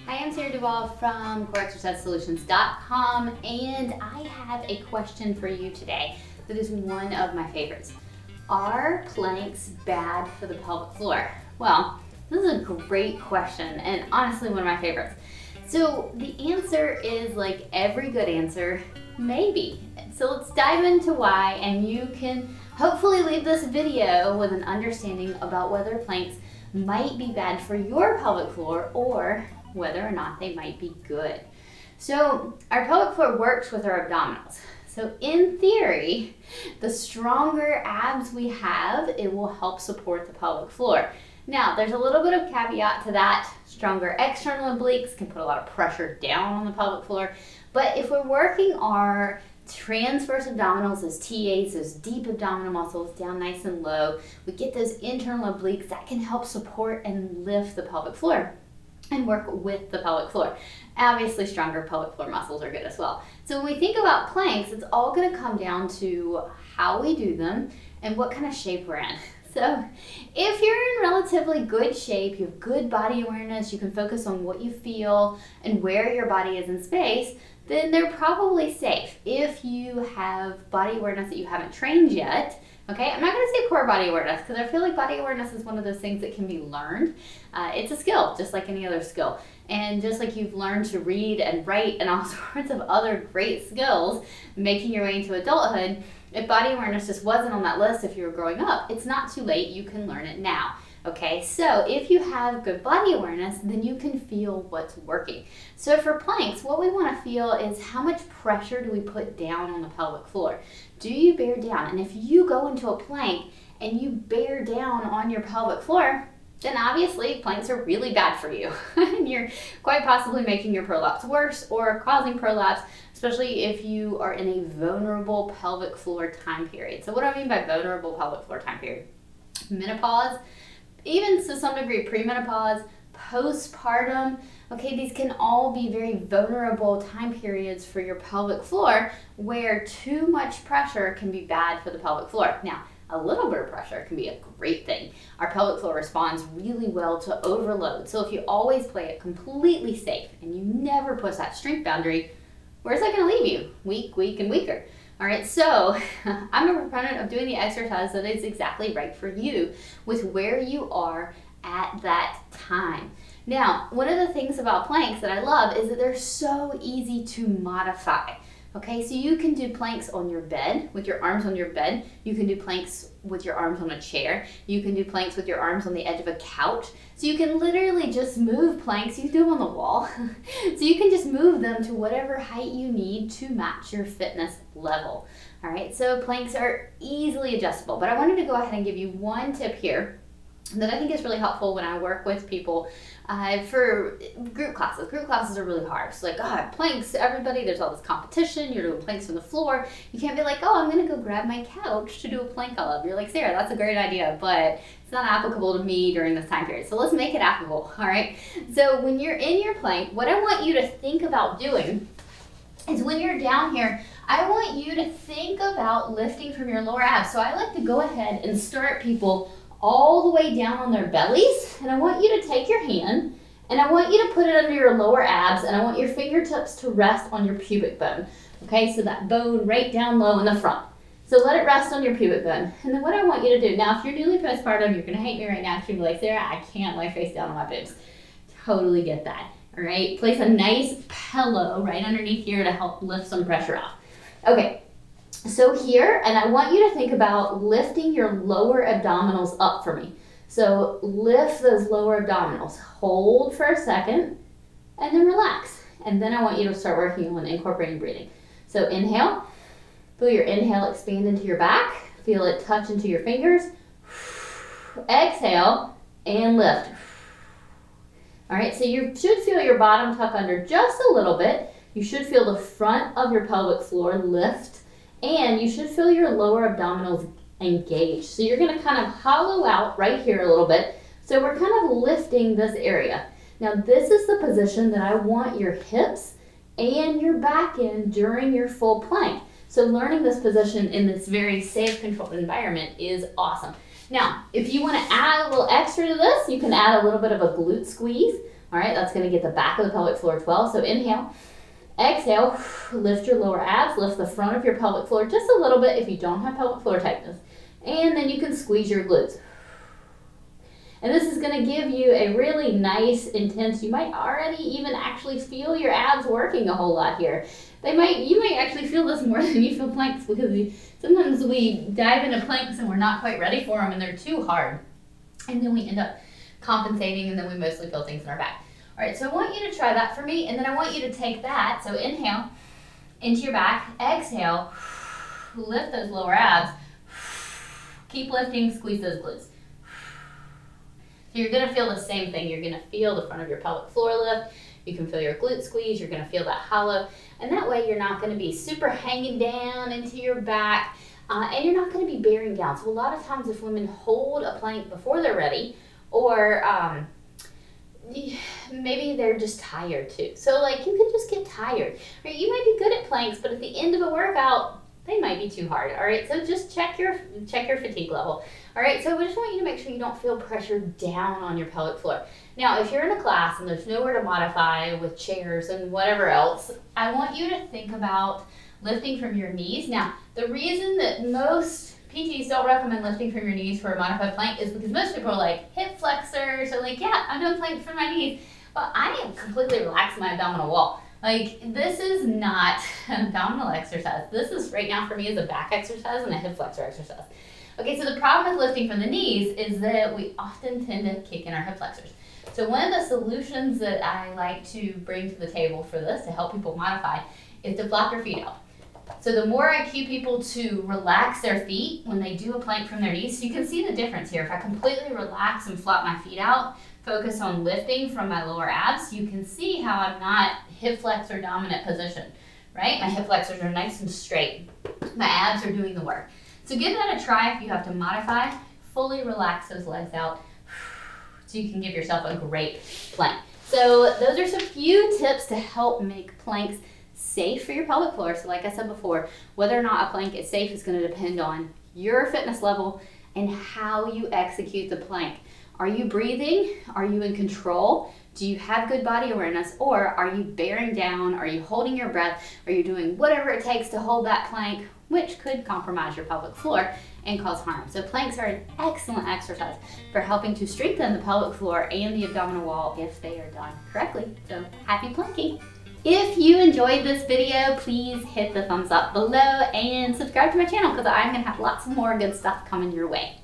Hi, I'm Sarah Duvall from CoreExerciseSolutions.com, and I have a question for you today that is one of my favorites. Are planks bad for the pelvic floor? Well, this is a great question and honestly one of my favorites. So the answer is, like every good answer, maybe. So let's dive into why, and you can hopefully leave this video with an understanding about whether planks might be bad for your pelvic floor or whether or not they might be good. So our pelvic floor works with our abdominals. So in theory, the stronger abs we have, it will help support the pelvic floor. Now, there's a little bit of caveat to that. Stronger external obliques can put a lot of pressure down on the pelvic floor. But if we're working our transverse abdominals, those TAs, those deep abdominal muscles down nice and low, we get those internal obliques that can help support and lift the pelvic floor and work with the pelvic floor. Obviously, stronger pelvic floor muscles are good as well. So when we think about planks, it's all going to come down to how we do them and what kind of shape we're in. So if you're in relatively good shape, you have good body awareness, you can focus on what you feel and where your body is in space, then they're probably safe. If you have body awareness that you haven't trained yet, okay, I'm not going to say core body awareness because I feel like body awareness is one of those things that can be learned. It's a skill, just like any other skill. And just like you've learned to read and write and all sorts of other great skills making your way into adulthood, if body awareness just wasn't on that list if you were growing up, it's not too late. You can learn it now. Okay, so if you have good body awareness, then you can feel what's working. So for planks, what we want to feel is how much pressure do we put down on the pelvic floor? Do you bear down? And if you go into a plank and you bear down on your pelvic floor, then obviously planks are really bad for you. And you're quite possibly making your prolapse worse or causing prolapse, especially if you are in a vulnerable pelvic floor time period. So what do I mean by vulnerable pelvic floor time period? Menopause, even to some degree premenopause, postpartum, okay, these can all be very vulnerable time periods for your pelvic floor where too much pressure can be bad for the pelvic floor. Now, a little bit of pressure can be a great thing. Our pelvic floor responds really well to overload. So if you always play it completely safe and you never push that strength boundary, where's that going to leave you? Weak, weak, and weaker. All right, so I'm a proponent of doing the exercise that is exactly right for you with where you are at that time. Now, one of the things about planks that I love is that they're so easy to modify. Okay, so you can do planks on your bed, with your arms on your bed. You can do planks with your arms on a chair. You can do planks with your arms on the edge of a couch. So you can literally just move planks. You can do them on the wall. So you can just move them to whatever height you need to match your fitness level. All right, so planks are easily adjustable. But I wanted to go ahead and give you one tip here that I think is really helpful when I work with people for group classes. Group classes are really hard. It's like, God, planks, everybody, there's all this competition. You're doing planks from the floor. You can't be like, oh, I'm going to go grab my couch to do a plank I love. You're like, Sarah, that's a great idea, but it's not applicable to me during this time period. So let's make it applicable, all right? So when you're in your plank, what I want you to think about doing is when you're down here, I want you to think about lifting from your lower abs. So I like to go ahead and start people all the way down on their bellies, and I want you to take your hand and I want you to put it under your lower abs, and I want your fingertips to rest on your pubic bone. Okay, so that bone right down low in the front. So let it rest on your pubic bone. And then what I want you to do, now if you're newly postpartum, you're gonna hate me right now because you're gonna be like, Sarah, I can't lay face down on my boobs. Totally get that, all right? Place a nice pillow right underneath here to help lift some pressure off. Okay. So here, and I want you to think about lifting your lower abdominals up for me. So lift those lower abdominals. Hold for a second, and then relax. And then I want you to start working on incorporating breathing. So inhale, feel your inhale expand into your back. Feel it touch into your fingers. Exhale, and lift. All right, so you should feel your bottom tuck under just a little bit. You should feel the front of your pelvic floor lift. And you should feel your lower abdominals engaged. So you're going to kind of hollow out right here a little bit. So we're kind of lifting this area. Now this is the position that I want your hips and your back in during your full plank. So learning this position in this very safe, controlled environment is awesome. Now, if you want to add a little extra to this, you can add a little bit of a glute squeeze. All right, that's gonna get the back of the pelvic floor as well. So inhale, exhale, lift your lower abs, lift the front of your pelvic floor just a little bit if you don't have pelvic floor tightness. And then you can squeeze your glutes. And this is gonna give you a really nice, intense, you might already even actually feel your abs working a whole lot here. You might actually feel this more than you feel planks, because sometimes we dive into planks and we're not quite ready for them and they're too hard. And then we end up compensating and then we mostly feel things in our back. All right, so I want you to try that for me, and then I want you to take that, so inhale into your back, exhale, lift those lower abs, keep lifting, squeeze those glutes. So you're gonna feel the same thing. You're gonna feel the front of your pelvic floor lift. You can feel your glute squeeze. You're gonna feel that hollow. And that way you're not gonna be super hanging down into your back, and you're not gonna be bearing down. So a lot of times if women hold a plank before they're ready, or maybe they're just tired too. So like you can just get tired. Right? You might be good at planks, but at the end of a workout, they might be too hard. All right, so just check your fatigue level. All right, so we just want you to make sure you don't feel pressure down on your pelvic floor. Now, if you're in a class and there's nowhere to modify with chairs and whatever else, I want you to think about lifting from your knees. Now, the reason that most PTs don't recommend lifting from your knees for a modified plank is because most people are like hip flexors, or like, yeah, I'm doing planks from my knees. Well, I am completely relaxed my abdominal wall. Like, this is not an abdominal exercise. This is, right now for me, is a back exercise and a hip flexor exercise. Okay, so the problem with lifting from the knees is that we often tend to kick in our hip flexors. So one of the solutions that I like to bring to the table for this to help people modify is to flop your feet out. So the more I cue people to relax their feet when they do a plank from their knees, so you can see the difference here. If I completely relax and flop my feet out, focus on lifting from my lower abs, you can see how I'm not hip flexor dominant position, right? My hip flexors are nice and straight. My abs are doing the work. So give that a try if you have to modify. Fully relax those legs out so you can give yourself a great plank. So those are some few tips to help make planks safe for your pelvic floor. So like I said before, whether or not a plank is safe is going to depend on your fitness level and how you execute the plank. Are you breathing? Are you in control? Do you have good body awareness? Or are you bearing down? Are you holding your breath? Are you doing whatever it takes to hold that plank, which could compromise your pelvic floor and cause harm? So planks are an excellent exercise for helping to strengthen the pelvic floor and the abdominal wall if they are done correctly. So happy planking. If you enjoyed this video, please hit the thumbs up below and subscribe to my channel, because I'm going to have lots more good stuff coming your way.